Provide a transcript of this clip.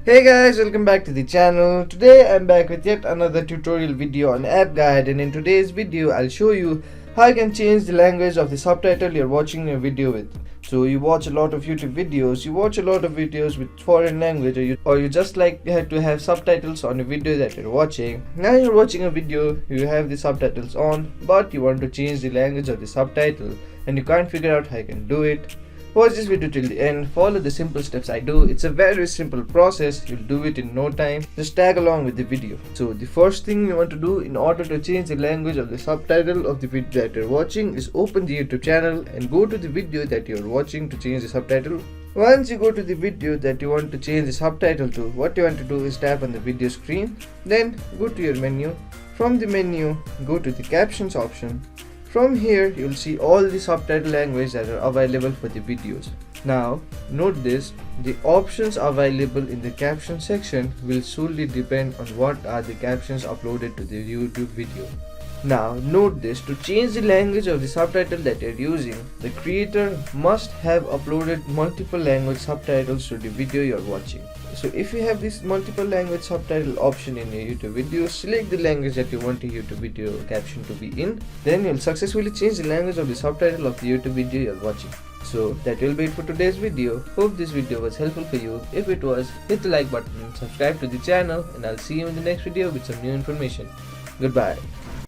Hey guys, welcome back to the channel. Today I'm back with yet another tutorial video on app guide, and in today's video I'll show you how you can change the language of the subtitle you're watching a video with. So you watch a lot of YouTube videos, with foreign language, or you just like to have subtitles on a video that you're watching. Now you're watching a video, you have the subtitles on, but you want to change the language of the subtitle and you can't figure out how you can do it. Watch this video till the end, follow the simple steps I do. It's a very simple process, you'll do it in no time. Just tag along with the video. So the first thing you want to do in order to change the language of the subtitle of the video that you're watching is open the YouTube channel and go to the video that you're watching to change the subtitle. Once you go to the video that you want to change the subtitle to, what you want to do is tap on the video screen, then go to your menu. From the menu, go to the captions option. From here, you'll see all the subtitle language that are available for the videos. Now, note this, the options available in the caption section will solely depend on what are the captions uploaded to the YouTube video. Now, note this, to change the language of the subtitle that you're using, the creator must have uploaded multiple language subtitles to the video you're watching. So if you have this multiple language subtitle option in your YouTube video, select the language that you want your YouTube video caption to be in. Then you'll successfully change the language of the subtitle of the YouTube video you're watching. So that will be it for today's video. Hope this video was helpful for you. If it was, hit the like button, subscribe to the channel, and I'll see you in the next video with some new information. Goodbye.